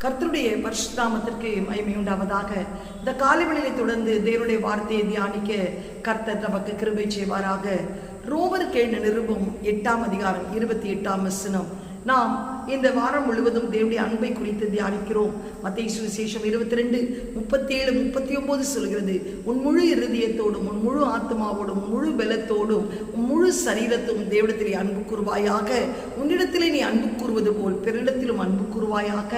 கர்த்தருடைய பரிசுத்தநாமத்திற்கு மகிமை உண்டாவதாக. இந்த காலைவெளியை தொடர்ந்து தேவனுடைய வார்த்தையை தியானிக்க கர்த்தர் நமக்கு கிருபை செய்வாராக. ரோமருக்கு எழுதின நிருபம் 8ஆம் அதிகாரம் 28ஆம் வசனம். நாம் இந்த வாரம் முழுவதும் தேவனுடைய அன்பை குறித்து தியானிக்கிறோம். மத்தேயு சுவிசேஷம் 22:37-39 சொல்கிறது, உன் முழு இருதயத்தோடும், உன் முழு ஆத்மாவோடும், உன் முழு பலத்தோடும், உன் முழு சரீரத்தோடும் தேவனிடத்திலே அன்பு கூறுவாயாக. உன்னிடத்திலே நீ அன்பு கூறுவது போல் பிறரிடத்திலும் அன்பு கூறுவாயாக.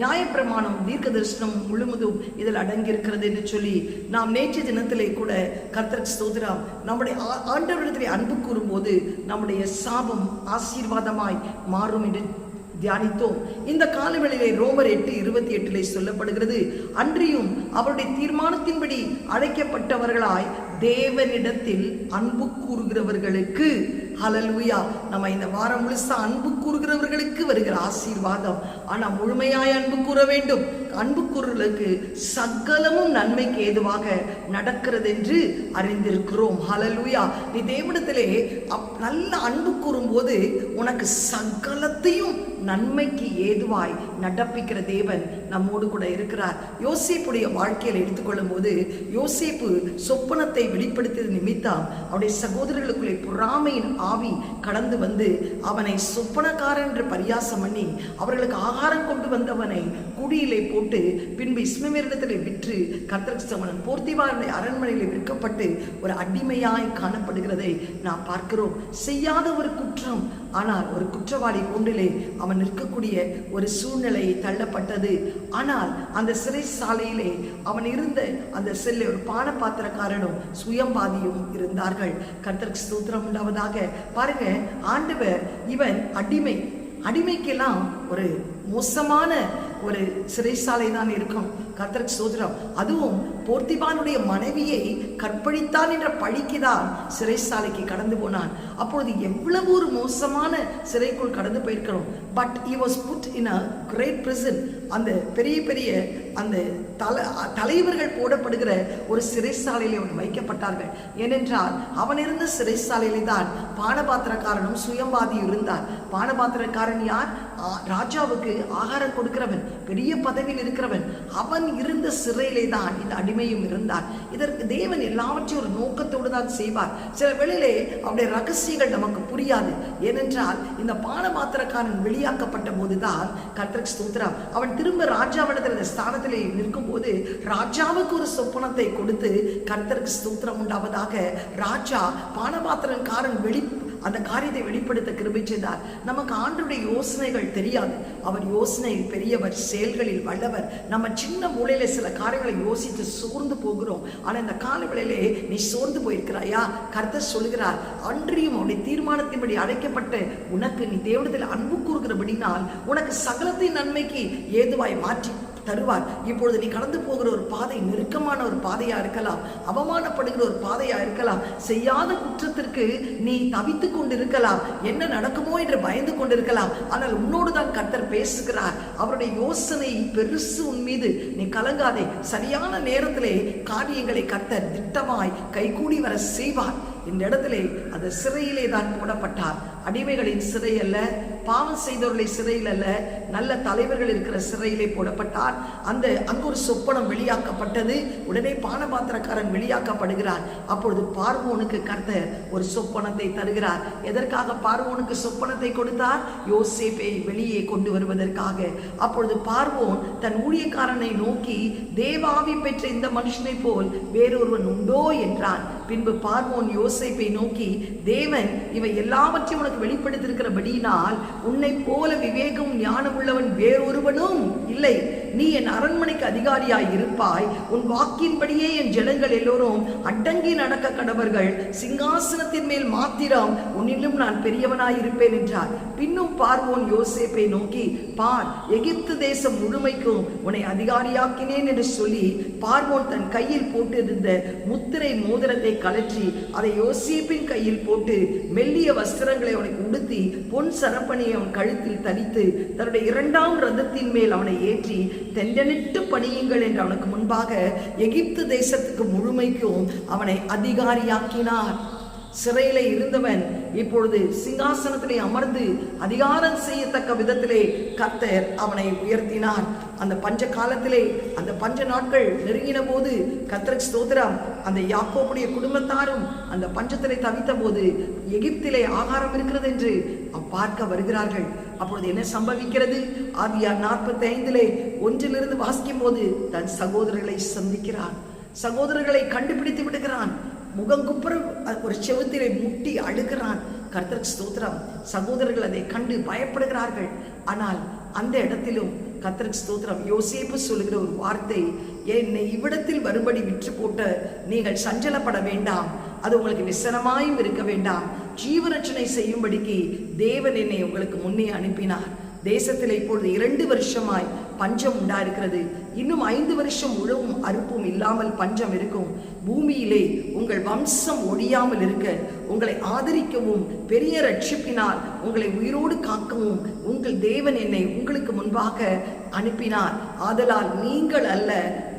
நியாயப்பிரமாணம் தீர்க்க தரிசனம் முழுவதும் இதில் அடங்கியிருக்கிறது என்று சொல்லி நாம் நேற்று தினத்திலே கூட கர்த்தருக்கு ஸ்தோத்திரம், நம்முடைய ஆண்டவரிடத்திலே அன்பு கூறும்போது நம்முடைய சாபம் ஆசீர்வாதமாய் மாறும் என்று தியானித்தோம். இந்த காலவெளியிலே ரோமர் 8:28 சொல்லப்படுகிறது, அன்றியும் அவருடைய தீர்மானத்தின்படி அழைக்கப்பட்டவர்களாய் தேவனிடத்தில் அன்பு கூறுகிறவர்களுக்கு, ஹல்லேலூயா, நம்ம இந்த வாரம் முழுசா அன்பு கூறுகிறவர்களுக்கு வருகிற ஆசீர்வாதம். ஆனா முழுமையாய் அன்பு கூற வேண்டும். அன்பு கூறுவதற்கு சகலமும் நன்மைக்கு ஏதுவாக நடக்கிறது என்று அறிந்திருக்கிறோம். ஹல்லேலூயா. நீ தேவனிடத்திலே நல்ல அன்பு கூறும்போது உனக்கு சகலத்தையும் நன்மைக்கு ஏதுவாய் நடப்பிக்கிற தேவன் நம்மோடு கூட இருக்கிறார். யோசேப்புடைய வாழ்க்கையில் எடுத்துக்கொள்ளும் போது, யோசேப்பு சொப்பனத்தை வெளிப்படுத்தியது நிமித்தம் அவருடைய சகோதரர்களுக்குள்ளே பொறாமையின் ஆவி கடந்து வந்து அவனை சொப்பனக்காரன் என்று பரியாசம் பண்ணி அவர்களுக்கு ஆகாரம் கொண்டு வந்தவனை குடியிலே போட்டு பின்பு இஸ்மவேலிடத்திலே விற்று கர்த்தருக்கு சமணன் போர்த்திபாருடைய அரண்மனையிலே விற்கப்பட்டு ஒரு அடிமையாய் காணப்படுகிறதை நாம் பார்க்கிறோம். செய்யாத ஒரு குற்றம், ஆனால் ஒரு குற்றவாளி கூண்டிலே அவன் இருக்கக்கூடிய ஒரு சூழ்நிலை தள்ளப்பட்டது. ஆனால் அந்த சிறைச்சாலையிலே அவன் இருந்த அந்த செல்ல ஒரு பானபாத்திரக்காரனும் சுயம்பாதியும் இருந்தார்கள். கர்த்தருக்கு ஸ்தோத்திரம் உண்டாவதாக. பாருங்க, ஆண்டவர் இவன் அடிமைக்கெல்லாம் ஒரு மோசமான ஒரு சிறைச்சாலை தான் இருக்கும். கர்த்தருக்கு ஸ்தோத்திரம். அதுவும் போர்த்திபானுடைய மனைவியை கற்பழித்தான் என்ற பழிக்குதான் சிறைச்சாலைக்கு கடந்து போனான். அப்பொழுது எவ்வளவு ஒரு மோசமான சிறைக்குள் கடந்து போயிருக்கிறோம். But he was put in a great prison. அந்த பெரிய பெரிய அந்த தலைவர்கள் போடப்படுகிற ஒரு சிறைச்சாலையிலே அவன் வைக்கப்பட்டார்கள். ஏனென்றால் அவன் இருந்த சிறைச்சாலையிலே தான் பானபாத்திரக்காரனும் சுயம்பாதி இருந்தார். பானபாத்திரக்காரன் யார்? ராஜாவுக்கு ஆகாரம் கொடுக்கிறவன், பெரிய பதவியில் இருக்கிறவன். அவன் இருந்த சிறையிலே தான் இந்த அடிமையும் இருந்தார். இதற்கு தேவன் எல்லாவற்றையும் ஒரு நோக்கத்தோடு தான் செய்வார். சில வேளையிலே அவருடைய ரகசியங்கள் நமக்கு புரியாது. ஏனென்றால் இந்த பானபாத்திரக்காரன் வெளியாக்கப்பட்ட போதுதான் கர்த்தருக்கு ஸ்தோத்திரம், அவன் திரும்ப ராஜாவிடத்தில் இந்த ஸ்தானத்திலே நிற்கும் போது ராஜாவுக்கு ஒரு சொப்பனத்தை கொடுத்து கர்த்தருக்கு ஸ்தோத்திரம் உண்டாவதாக. ராஜா பானபாத்திரக்காரன் அந்த காரியத்தை வெளிப்படுத்த கிருபை செய்தார். நமக்கு ஆண்டவருடைய யோசனைகள் தெரியாது. அவர் யோசனை பெரியவர், செயல்களில் வல்லவர். நம்ம சின்ன மூலையில சில காரியங்களை யோசித்து சோர்ந்து போகிறோம். ஆனா இந்த காலவேளையிலே நீ சோர்ந்து போயிருக்கிறாயா? கர்த்தர் சொல்கிறார், அன்றியும் அவருடைய தீர்மானத்தின்படி அழைக்கப்பட்ட உனக்கு நீ தேவனிடத்தில் அன்பு கூறுகிறபடினால் உனக்கு சகலத்தின் நன்மைக்கு ஏதுவாய் மாற்றி தருவார். இப்பொழுது நீ கடந்து போகிற ஒரு பாதை நெருக்கமான ஒரு பாதையா இருக்கலாம், அவமானப்படுகிற ஒரு பாதையா இருக்கலாம், செய்யாத குற்றத்திற்கு நீ தவித்து கொண்டிருக்கலாம், என்ன நடக்குமோ என்று பயந்து கொண்டிருக்கலாம். ஆனால் உன்னோடு தான் கர்த்தர் பேசுகிறார். அவருடைய யோசனை பெருசு உன் மீது. நீ கலங்காதே. சரியான நேரத்திலே காரியங்களை கர்த்தர் திட்டமாய் கைகூடி வர செய்வார். இந்த இடத்திலே அந்த சிறையிலே தான் போடப்பட்டார். அடிமைகளின் சிறை அல்ல, பாவம் செய்தவர்களை சிறையில் அல்ல, நல்ல தலைவர்கள் இருக்கிற சிறையிலே போடப்பட்டார். அங்கு ஒரு சொப்பனம் வெளியாக்கப்பட்டது. உடனே பானபாத்திரக்காரன் வெளியாக்கப்படுகிறார். அப்பொழுது பார்வோனுக்கு கர்த்தர் ஒரு சொப்பனத்தை தருகிறார். எதற்காக பார்வோனுக்கு சொப்பனத்தை கொடுத்தார்? யோசேப்பை வெளியே கொண்டு வருவதற்காக. அப்பொழுது பார்வோன் தன் ஊழியக்காரனை நோக்கி, தேவாவி பெற்ற இந்த மனுஷனை போல் வேறொருவன் உண்டோ என்றான். பின்பு பார்வோன் யோசேப்பை நோக்கி, தேவன் இவை எல்லாவற்றையும் உனக்கு வெளிப்படுத்தியிருக்கிறபடியினால் உன்னை போல விவேகம் ஞானம் உள்ளவன் வேறொருவனும் இல்லை. நீ என் அரண்மனைக்கு அதிகாரியாய் இருப்பாய். உன் வாக்கின்படியே என் ஜனங்கள் எல்லோரும் அடங்கி நடக்க கடவர்கள். சிங்காசனத்தின் மேல் மாத்திரம் உன்னிலும் நான் பெரியவனாய் இருப்பேன் என்றார். பின்னும் பார்வோன் யோசேப்பை நோக்கி, பார், எகிப்து தேசம் முழுமைக்கும் உன்னை அதிகாரியாக்கினேன் என்று சொல்லி பார்வோன் தன் கையில் போட்டிருந்த முத்திரை மோதிரத்தை கழற்றி அதை யோசேப்பின் கையில் போட்டு மெல்லிய வஸ்திரங்களை அவனுக்கு உடுத்தி பொன் சரப்பணியை அவன் கழுத்தில் தரித்து தன்னுடைய 2ஆம் ரதத்தின் மேல் அவனை ஏற்றி தெண்டனிட்டு பணியுங்கள் என்று அவனுக்கு முன்பாக எகிப்து தேசத்துக்கு முழுமைக்கும் அவனை அதிகாரியாக்கினார். சிறையிலே இருந்தவன் இப்பொழுது சிங்காசனத்திலே அமர்ந்து அதிகாரம் செய்யத்தக்க விதத்திலே கர்த்தர் அவனை உயர்த்தினார். அந்த பஞ்ச காலத்திலே, அந்த பஞ்ச நாட்கள் நெருங்கின போது கர்த்தருக்கு ஸ்தோத்திரம், அந்த யாக்கோபுடைய குடும்பத்தாரும் அந்த பஞ்சத்திலே தவித்த போது எகிப்திலே ஆகாரம் இருக்கிறது என்று பார்க்க வருகிறார்கள். அப்பொழுது என்ன சம்பவிக்கிறது? ஆதியார் 45:1 வாசிக்கும் போது தன் சகோதரர்களை சந்திக்கிறான். சகோதரர்களை கண்டுபிடித்து விடுகிறான். முகங்குப்புற ஒரு செவுத்திலே முட்டி அழுகிறான். கர்த்தருக்கு ஸ்தோத்திரம், சகோதரர்கள் அதை கண்டு பயப்படுகிறார்கள். ஆனால் அந்த இடத்திலும் கர்த்தருக்கு ஸ்தோத்திரம், யோசேப்பு சொல்லுகிற ஒரு வார்த்தை, என்னை இவ்விடத்தில் வரும்படி விற்று போட்ட நீங்கள் சஞ்சலப்பட வேண்டாம், அது உங்களுக்கு விசனமாயும் இருக்க வேண்டாம், ஜீவரட்சணை செய்யும்படிக்கு தேவன் என்னை உங்களுக்கு முன்னே அனுப்பினார். தேசத்தில் இப்பொழுது 2 வருஷமாய் பஞ்சம் உண்டாயிருக்கிறது. இன்னும் 5 வருஷம் உழவும் அறுப்பும் இல்லாமல் பஞ்சம் இருக்கும். பூமியிலே உங்கள் வம்சம் ஒழியாமல் இருக்க, உங்களை ஆதரிக்கவும் பெரிய ரட்சிப்பினால் உங்களை உயிரோடு காக்கவும் உங்கள் தேவன் என்னை உங்களுக்கு முன்பாக அனுப்பினார். ஆதலால் நீங்கள் அல்ல,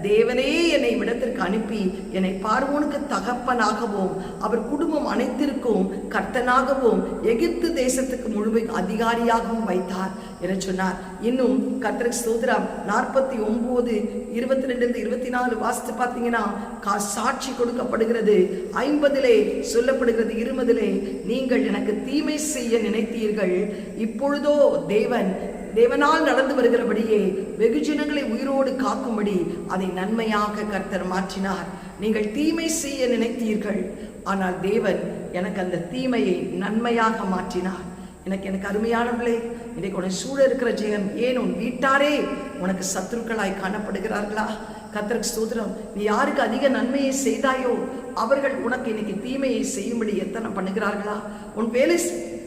தேவனே என்னை விடத்திற்கு அனுப்பி என்னை பார்வோனுக்கு தகப்பனாகவும் அவர் குடும்பம் அனைத்திற்கும் கர்த்தனாகவும் எகிப்து தேசத்துக்கு முழுவதும் அதிகாரியாகவும் வைத்தார் என சொன்னார். இன்னும் கர்த்தருக்கு ஸ்தோத்திரம், 49:22-24 வாசித்து பார்த்தீங்கன்னா சாட்சி கொடுக்கப்படுகிறது. 50 சொல்லப்படுகிறது, 20 நீங்கள் எனக்கு தீமை செய்ய நினைத்தீர்கள், இப்பொழுதோ தேவனால் நடந்து வருகிறபடியே வெகுஜனங்களை உயிரோடு காக்கும்படி அதை நன்மையாக கர்த்தர் மாற்றினார். நீங்கள் தீமை செய்ய நினைத்தீர்கள், ஆனால் தேவன் எனக்கு அந்த தீமையை நன்மையாக மாற்றினார். எனக்கு அருமையானவர்களே, இன்றைக்கு உனக்கு சூழ இருக்கிற ஜெயம், ஏன் உன் வீட்டாரே உனக்கு சத்துருக்களாய் காணப்படுகிறார்களா? கர்த்தருக்கு ஸ்தோத்திரம், நீ யாருக்கு அதிக நன்மையை செய்தாயோ அவர்கள் உனக்கு இன்னைக்கு தீமையை செய்யும்படி எத்தனை பண்ணுகிறார்களா? உன் வேலை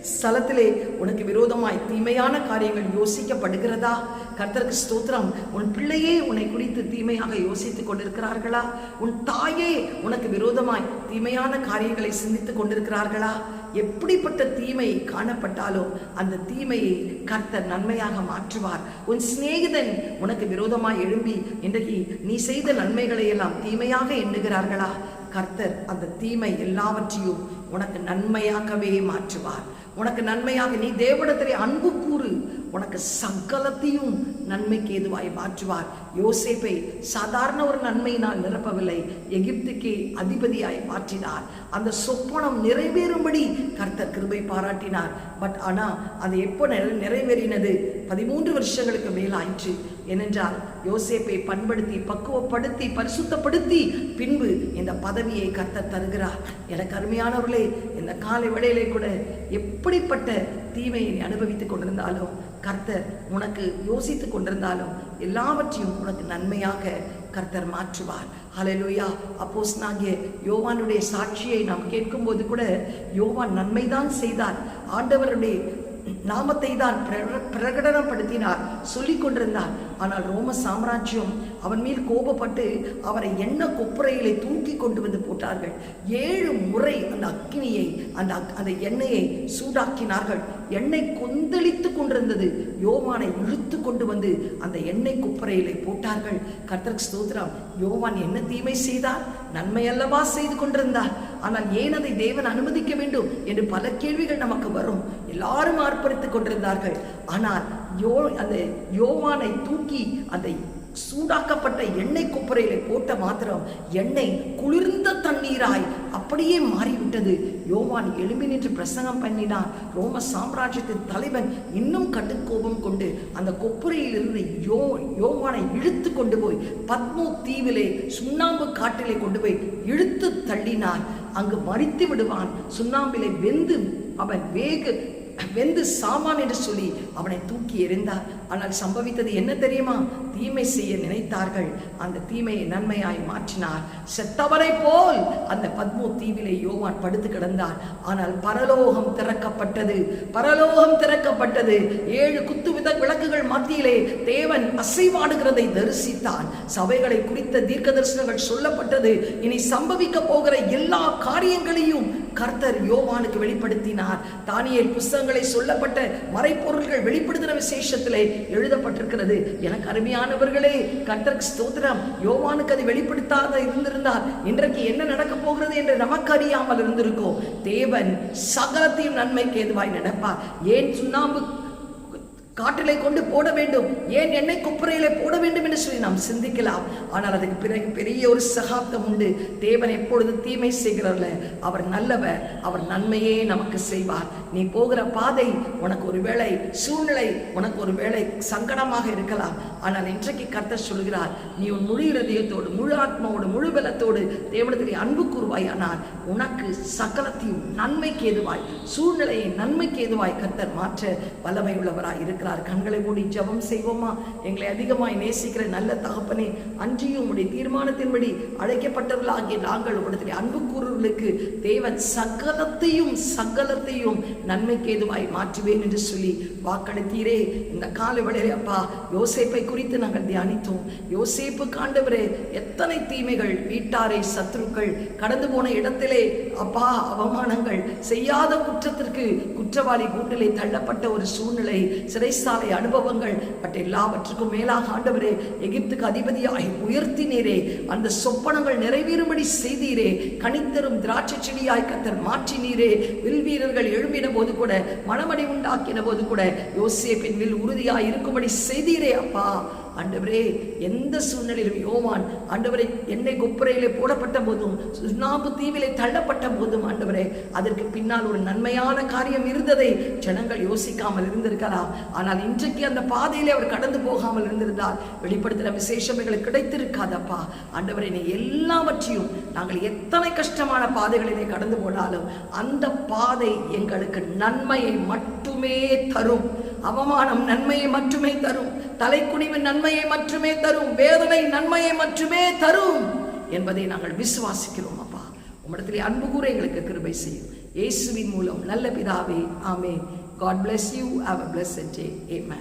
ஸ்தலத்திலே உனக்கு விரோதமாய் தீமையான காரியங்கள் யோசிக்கப்படுகிறதா? கர்த்தருக்கு ஸ்தோத்திரம், உன் பிள்ளையே உன்னை குறித்து தீமையாக யோசித்துக் கொண்டிருக்கிறார்களா? உன் தாயே உனக்கு விரோதமாய் தீமையான காரியங்களை சிந்தித்துக் கொண்டிருக்கிறார்களா? எப்படிப்பட்ட தீமை காணப்பட்டாலும் அந்த தீமையை கர்த்தர் நன்மையாக மாற்றுவார். உன் சிநேகிதன் உனக்கு விரோதமாய் எழும்பி இன்றைக்கு நீ செய்த நன்மைகளை எல்லாம் தீமையாக எண்ணுகிறார்களா? கர்த்தர் அந்த தீமை எல்லாவற்றையும் உனக்கு நன்மையாகவே மாற்றுவார். உனக்கு நன்மையாக நீ தேவனிடத்திலே அன்பு கூறு, உனக்கு சகலத்தையும் நன்மைக்கு ஏதுவாய் மாற்றுவார். யோசேப்பை சாதாரண ஒரு நன்மையினால் நிரப்பவில்லை, எகிப்துக்கே அதிபதியாய் மாற்றினார். அந்த சொப்பனம் நிறைவேறும்படி கர்த்தர் கிருபை பாராட்டினார். ஆனா அது எப்போ நிறைவேறினது? 13 வருஷங்களுக்கு மேலாயிற்று. ஏனென்றால் யோசேப்பை பண்படுத்தி பக்குவப்படுத்தி பரிசுத்தப்படுத்தி பின்பு இந்த பதவியை கர்த்தர் தருகிறார். எனக்கு அருமையானவர்களே, இந்த காலை வேளையிலே கூட எப்படிப்பட்ட தீமையை அனுபவித்துக் கொண்டிருந்தாலும், கர்த்தர் உனக்கு யோசித்துக் கொண்டிருந்தாலும் எல்லாவற்றையும் உனக்கு நன்மையாக கர்த்தர் மாற்றுவார். ஹல்லேலூயா. அப்போஸ்தலனாகிய யோவானுடைய சாட்சியை நாம் கேட்கும்போது கூட யோவான் நன்மைதான் செய்தார், ஆண்டவருடைய நாமத்தை தான் பிரகடனப்படுத்தினார், சொல்லிக் கொண்டிருந்தார். ஆனால் ரோம சாம்ராஜ்யம் அவன் மேல் கோபப்பட்டு அவரை எண்ணெய் கொப்புரையிலே தூக்கி கொண்டு வந்து போட்டார்கள். 7 முறை அந்த அக்னியை அந்த எண்ணெயை சூடாக்கினார்கள். எண்ணெய் கொந்தளித்து கொண்டிருந்தது. யோவானை இழுத்து கொண்டு வந்து அந்த எண்ணெய் கொப்புரையிலே போட்டார்கள். கர்த்தருக்கு ஸ்தோத்திரம். யோவான் என்ன தீமை செய்தார்? நன்மை அல்லவா செய்து கொண்டிருந்தார். ஆனால் ஏன் அதை தேவன் அனுமதிக்க வேண்டும் என்று பல கேள்விகள் நமக்கு வரும். எல்லாரும் ஆர்ப்பரித்துக் கொண்டிருந்தார்கள். ஆனால் அந்த யோவானை தூக்கி அந்த சூடாக்கப்பட்ட எண்ணெய் கொப்பரையில போட்ட மாத்திரம் எண்ணெய் குளிர்ந்த தண்ணீராய் அப்படியே மாறிவிட்டது. யோவான் எழும்பி நின்று பிரசங்கம் பண்ணினார். ரோம சாம்ராஜ்யத்தின் தலைவன் இன்னும் கடுங்கோபம் கொண்டு அந்த கொப்புரையிலிருந்து யோவானை இழுத்து கொண்டு போய் பத்மோ தீவிலே சுண்ணாம்பு காட்டிலே கொண்டு போய் இழுத்து தள்ளினார். அங்கு மறித்து விடுவான், சுண்ணாம்பிலே அவன் வெந்து சாமான் என்று சொல்லி அவனை தூக்கி எறிந்தார். ஆனால் சம்பவித்தது என்ன தெரியுமா? தீமை செய்ய நினைத்தார்கள், அந்த தீமையை நன்மையாய் மாற்றினார். செத்தவரை போல் அந்த பத்மோ தீவிலே யோவான் படுத்து கிடந்தார். ஆனால் பரலோகம் திறக்கப்பட்டது. 7 குத்து விளக்குகள் மத்தியிலே தேவன் அசைவாடுகிறதை தரிசித்தான். சபைகளை குறித்த தீர்க்க தரிசனங்கள் சொல்லப்பட்டது. இனி சம்பவிக்க போகிற எல்லா காரியங்களையும் கர்த்தர் யோவானுக்கு வெளிப்படுத்தினார். தானியேல் புஸ்தகங்களை சொல்லப்பட்ட மறைப்பொருள்கள் வெளிப்படுத்தின விசேஷத்திலே எழுதப்பட்டிருக்கிறது. எனக்கு அருமையானவர்களே, கர்த்தருக்கு ஸ்தோத்திரம். யோவானுக்கு அது வெளிப்படுத்தாத இருந்திருந்தால் இன்றைக்கு என்ன நடக்க போகிறது என்று நமக்கு அறியாமல் இருந்திருக்கும். தேவன் சகலத்தையும் நன்மைக்கு ஏதுவாய் நடப்பார். ஏன் சுண்ணாம்பு காற்றிலே கொண்டு போட வேண்டும், ஏன் எண்ணெய் குப்பரையிலே போட வேண்டும் என்று சொல்லி நாம் சிந்திக்கலாம். ஆனால் அதுக்கு பிறகு பெரிய ஒரு சகாப்தம் உண்டு. தேவன் எப்பொழுது தீமை செய்கிறவர்ல அவர் நல்லவர், அவர் நன்மையே நமக்கு செய்வார். நீ போகிற பாதை உனக்கு ஒரு வேளை சூழ்நிலை உனக்கு ஒரு வேளை சங்கடமாக இருக்கலாம். ஆனால் இன்றைக்கு கர்த்தர் சொல்கிறார், நீ உன் முழு இருதயத்தோடு முழு ஆத்மாவோடு முழு பலத்தோடு தேவனிடத்தில் அன்பு கூறுவாயானால் உனக்கு சகலத்தையும் நன்மைக்கு ஏதுவாய், சூழ்நிலையை நன்மைக்கு ஏதுவாய் கர்த்தர் மாற்ற வல்லமை உள்ளவராய் இருக்கிறார். கண்களை மூடி ஜெபம் செய்வோமா? எங்களை அதிகமாய் நேசிக்கிற நல்ல தகப்பனே, அன்றியும் உடைய தீர்மானத்தின்படி அழைக்கப்பட்டவர்களாகிய நாங்கள் உங்களிடத்தில் அன்பு கூறுவர்களுக்கு தேவன் சகலத்தையும் நன்மைக்கு ஏதுவாய் மாற்றுவேன் என்று சொல்லி வாக்களித்தீரே. இந்த கால வேளையிலே அப்பா, யோசேப்பை குறித்து நாங்கள் தியானித்தோம். யோசேப்பு ஆண்டவரே, எத்தனை தீமைகள், வீட்டாரை சத்துருக்கள், கடந்து போன இடத்திலே அப்பா அவமானங்கள், செய்யாத குற்றத்திற்கு குற்றவாளி கூண்டிலே தள்ளப்பட்ட ஒரு சூழ்நிலை, சிறைசாலை அனுபவங்கள், பட் எல்லாவற்றுக்கும் மேலாக ஆண்டவரே எகிப்துக்கு அதிபதியாய் உயர்த்தினீரே. அந்த சொப்பனங்கள் நிறைவேறும்படி செய்தீரே. கனித்தரும் திராட்சை செடியாய் கர்த்தர் மாற்றினீரே. வில் வீரர்கள் எழும்பின போது கூட, மனமடி உண்டாக்கின போது கூட யோசேப்பின் வில் உறுதியாய் இருக்கும்படி செய்தீரே அப்பா. ஆண்டவரே, எந்த சூழ்நிலையிலும் யோவான் ஆண்டவரை எண்ணெய் குப்பரையிலே போடப்பட்ட போதும், சுண்ணாம்பு தீவிலே தள்ளப்பட்ட போதும் ஆண்டவரே அதற்கு பின்னால் ஒரு நன்மையான காரியம் இருந்ததை ஜனங்கள் யோசிக்காமல் இருந்திருக்கலாம். ஆனால் இன்றைக்கு அந்த பாதையிலே அவர் கடந்து போகாமல் இருந்திருந்தால் வெளிப்படுத்தின விசேஷம் எங்களுக்கு கிடைத்திருக்காதப்பா. ஆண்டவரை, நீ எல்லாவற்றையும் நாங்கள் எத்தனை கஷ்டமான பாதைகளிலே கடந்து போனாலும் அந்த பாதை எங்களுக்கு நன்மையை மட்டுமே தரும். அவமானம் நன்மையை மட்டுமே தரும், தலைக்குனிவு நன்மையை மட்டுமே தரும், வேதனை நன்மையை மட்டுமே தரும் என்பதை நாங்கள் விசுவாசிக்கிறோம் அப்பா. உம்மிடத்திலே அன்பு கூற எங்களுக்கு கிருபை செய்யும். இயேசுவின் மூலம் நல்ல பிதாவே, ஆமென். God bless you. Have a blessed day. Amen.